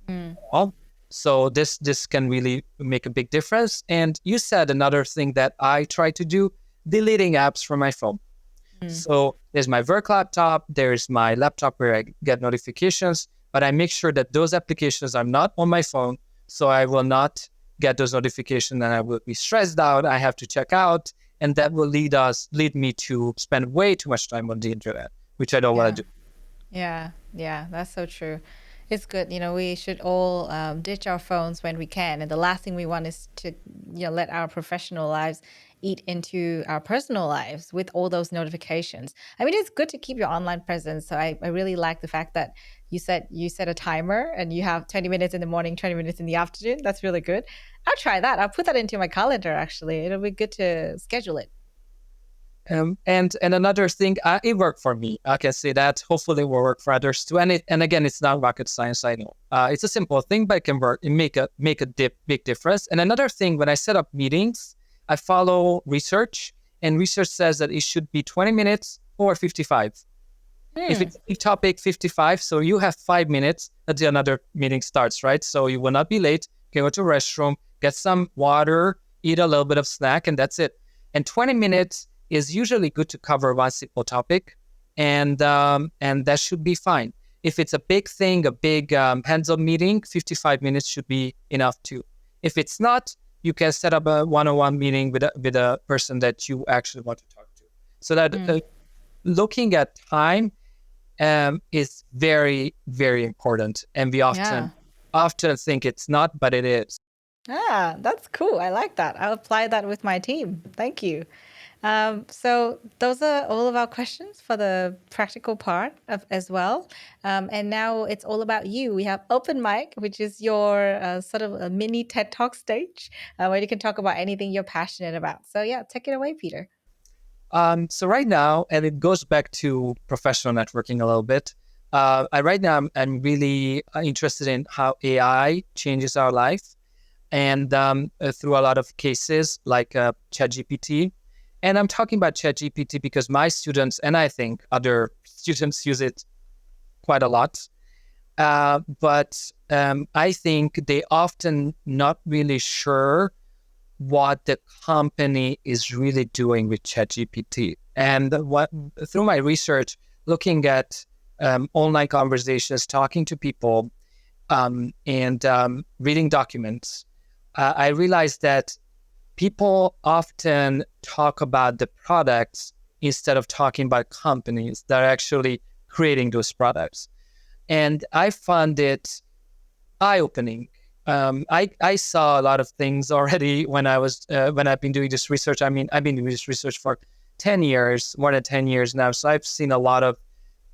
work. Well, so this can really make a big difference. And you said another thing that I try to do, deleting apps from my phone. So there's my work laptop, there's my laptop where I get notifications, but I make sure that those applications are not on my phone. So I will not get those notifications and I will be stressed out. I have to check out. And that will lead me to spend way too much time on the internet, which I don't want to do. Yeah, that's so true. It's good. We should all ditch our phones when we can. And the last thing we want is to, let our professional lives eat into our personal lives with all those notifications. I mean, it's good to keep your online presence. So I really like the fact that you set a timer and you have 20 minutes in the morning, 20 minutes in the afternoon. That's really good. I'll try that. I'll put that into my calendar, actually. It'll be good to schedule it. And another thing, it worked for me. I can say that. Hopefully, it will work for others too. And again, it's not rocket science. I know it's a simple thing, but it can work. It make a big difference. And another thing, when I set up meetings, I follow research, and research says that it should be 20 minutes or 55. If it's a topic, 55. So you have 5 minutes until another meeting starts, right? So you will not be late. You can go to the restroom, get some water, eat a little bit of snack, and that's it. And 20 minutes is usually good to cover one simple topic, and that should be fine. If it's a big thing, a big hands-on meeting, 55 minutes should be enough too. If it's not, you can set up a one-on-one meeting with a person that you actually want to talk to. So that looking at time is very, very important, and we often think it's not, but it is. That's cool. I like that. I'll apply that with my team. Thank you. So those are all of our questions for the practical part as well. And now it's all about you. We have open mic, which is your sort of a mini TED Talk stage where you can talk about anything you're passionate about. So yeah, take it away, Peter. So right now, and it goes back to professional networking a little bit. Right now, I'm really interested in how AI changes our life, and through a lot of cases like ChatGPT. And I'm talking about ChatGPT because my students, and I think other students, use it quite a lot. But I think they often not really sure what the company is really doing with ChatGPT. And through my research, looking at online conversations, talking to people, and reading documents, I realized that people often talk about the products instead of talking about companies that are actually creating those products. And I found it eye-opening. I saw a lot of things already when I've been doing this research. I mean, I've been doing this research for 10 years, more than 10 years now. So I've seen a lot of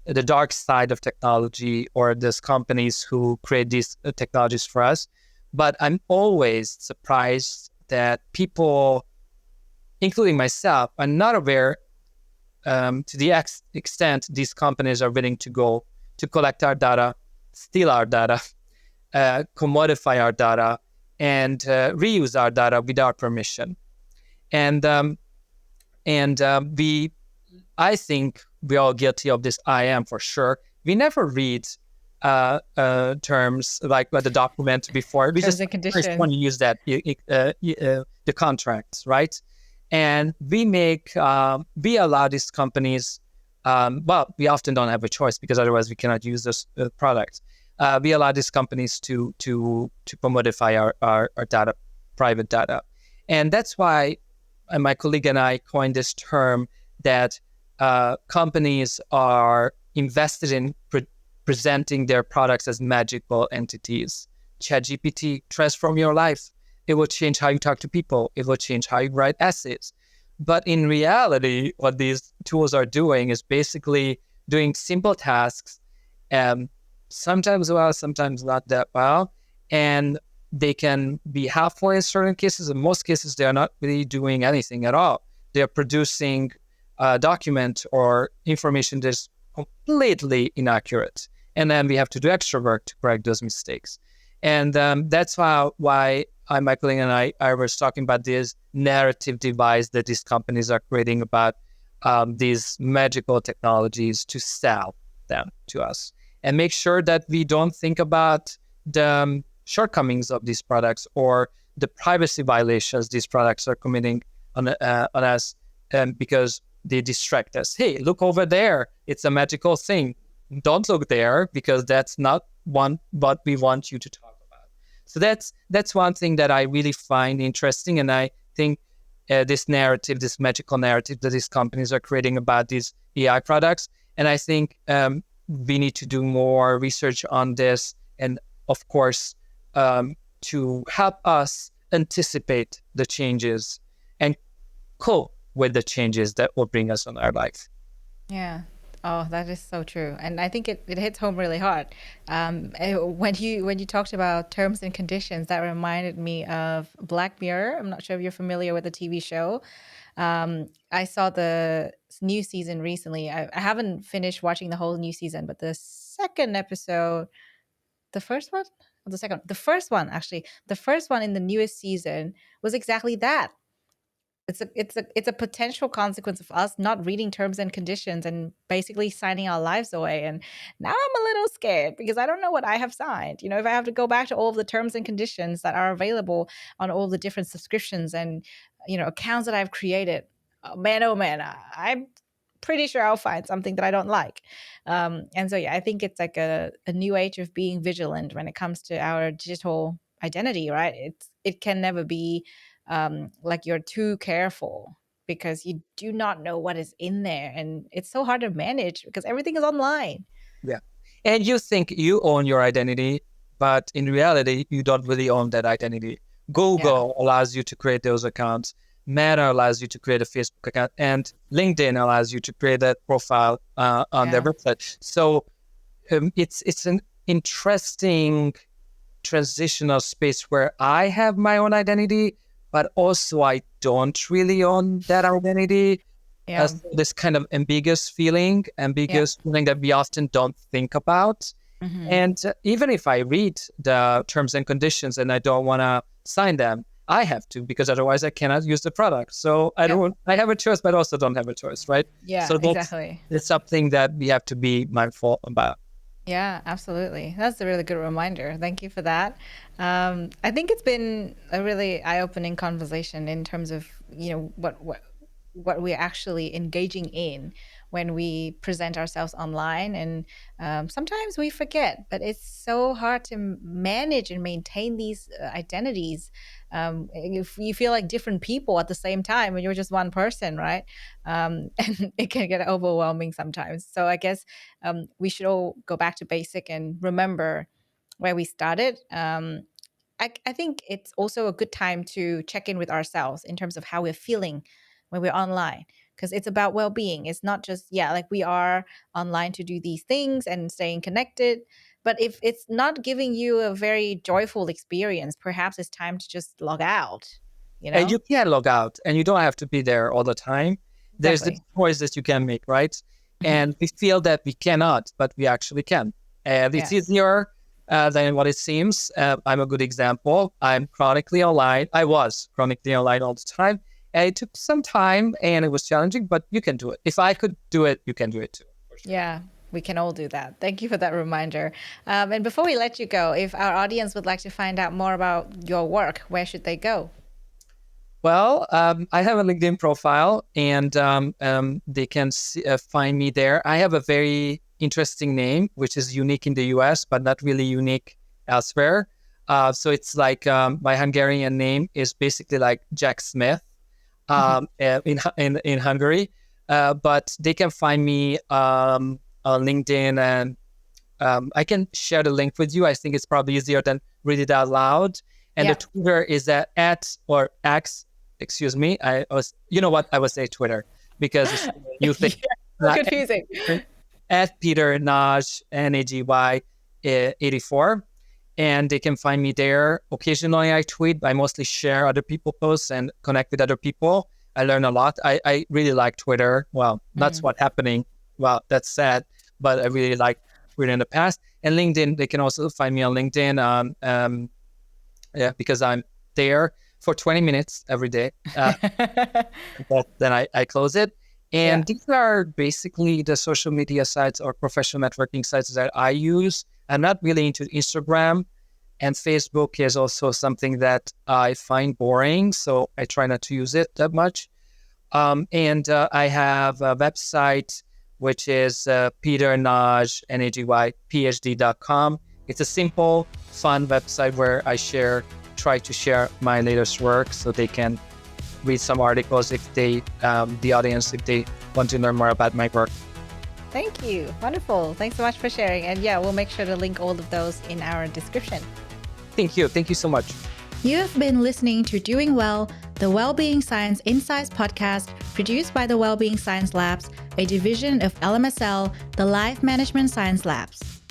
the dark side of technology, or these companies who create these technologies for us. But I'm always surprised that people, including myself, are not aware to the extent these companies are willing to go to collect our data, steal our data, commodify our data, and reuse our data without permission. And And I think we're all guilty of this. I am for sure. We never read terms like the document before. We Terms just and first want conditions. to use that the contracts, right? And we allow these companies. Well, we often don't have a choice because otherwise we cannot use this product. We allow these companies to commodify our data, private data, and that's why my colleague and I coined this term that companies are invested in presenting their products as magical entities. ChatGPT transform your life. It will change how you talk to people. It will change how you write essays. But in reality, what these tools are doing is basically doing simple tasks, sometimes well, sometimes not that well. And they can be halfway in certain cases. In most cases, they are not really doing anything at all. They are producing a document or information that's completely inaccurate. And then we have to do extra work to correct those mistakes. And that's why my colleague and I was talking about this narrative device that these companies are creating about these magical technologies to sell them to us, and make sure that we don't think about the shortcomings of these products or the privacy violations these products are committing on us, because they distract us. Hey, look over there. It's a magical thing. Don't look there because that's not what we want you to talk about. So that's one thing that I really find interesting. And I think this narrative, this magical narrative that these companies are creating about these AI products. And I think we need to do more research on this. And of course, to help us anticipate the changes and cope with the changes that will bring us on our life. Yeah. Oh, that is so true, and I think it hits home really hard. When you talked about terms and conditions, that reminded me of Black Mirror. I'm not sure if you're familiar with the TV show. I saw the new season recently. I haven't finished watching the whole new season, but the second episode, the first one, or the first one actually, the first one in the newest season was exactly that. It's a potential consequence of us not reading terms and conditions and basically signing our lives away. And now I'm a little scared because I don't know what I have signed. If I have to go back to all of the terms and conditions that are available on all the different subscriptions and accounts that I've created, oh man, I'm pretty sure I'll find something that I don't like. And so yeah, I think it's like a new age of being vigilant when it comes to our digital identity, right? It can never be like you're too careful because you do not know what is in there, and it's so hard to manage because everything is online. Yeah. And you think you own your identity, but in reality, you don't really own that identity. Yeah. Google allows you to create those accounts. Meta allows you to create a Facebook account, and LinkedIn allows you to create that profile on their Yeah. website. So it's an interesting transitional space where I have my own identity, but also I don't really own that identity. Yeah. This kind of ambiguous feeling Yeah. that we often don't think about. Hmm. And even if I read the terms and conditions and I don't want to sign them, I have to, because otherwise I cannot use the product. So Yeah. I have a choice, but also don't have a choice, right? Yeah, So exactly. it's something that we have to be mindful about. Yeah, absolutely. That's a really good reminder. Thank you for that. I think it's been a really eye-opening conversation in terms of what we're actually engaging in when we present ourselves online, and sometimes we forget. But it's so hard to manage and maintain these identities. If you feel like different people at the same time when you're just one person, right? And it can get overwhelming sometimes. So I guess we should all go back to basic and remember where we started. I think it's also a good time to check in with ourselves in terms of how we're feeling when we're online, because it's about well-being. It's not just, yeah, like we are online to do these things and staying connected. But if it's not giving you a very joyful experience, perhaps it's time to just log out, you And know? you can log out and you don't have to be there all the time. There's the Exactly. choice that you can make, right? Hmm. And we feel that we cannot, but we actually can. And it's Yes. easier than what it seems. I'm a good example. I'm chronically online. I was chronically online all the time. And it took some time and it was challenging, but you can do it. If I could do it, you can do it too. For sure. Yeah, we can all do that. Thank you for that reminder. And before we let you go, if our audience would like to find out more about your work, where should they go? Well, I have a LinkedIn profile, and they can find me there. I have a very interesting name, which is unique in the US, but not really unique elsewhere. So it's like my Hungarian name is basically like Jack Smith in Hungary. But they can find me on LinkedIn, and I can share the link with you. I think it's probably easier than read it out loud. And the Twitter is at or X. Excuse me. I was, you know what? I would say Twitter because it's new thing. So confusing. At Peter Nagy, Nagy 84. And they can find me there. Occasionally I tweet. I mostly share other people's posts and connect with other people. I learn a lot. I really like Twitter. Well, that's what's happening. Well, that's sad, but I really like Twitter in the past. And LinkedIn, they can also find me on LinkedIn. Because I'm there for 20 minutes every day. But then I close it. And these are basically the social media sites or professional networking sites that I use. I'm not really into Instagram, and Facebook is also something that I find boring, so I try not to use it that much. And I have a website, which is PeterNagy.com. It's a simple, fun website where I try to share my latest work so they can read some articles if the audience want to learn more about my work. Thank you. Wonderful. Thanks so much for sharing. And we'll make sure to link all of those in our description. Thank you. Thank you so much. You have been listening to Doing Well, the Wellbeing Science Insights podcast produced by the Wellbeing Science Labs, a division of LMSL, the Life Management Science Labs.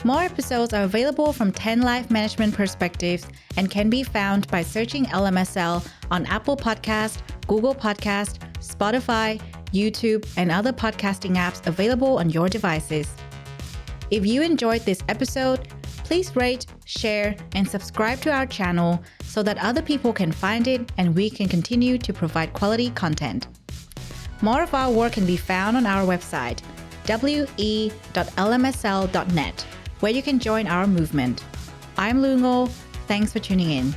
More episodes are available from 10 life management perspectives and can be found by searching LMSL on Apple Podcast, Google Podcast, Spotify, YouTube, and other podcasting apps available on your devices. If you enjoyed this episode, please rate, share, and subscribe to our channel so that other people can find it and we can continue to provide quality content. More of our work can be found on our website, we.lmsl.net, where you can join our movement. I'm Lungo. Thanks for tuning in.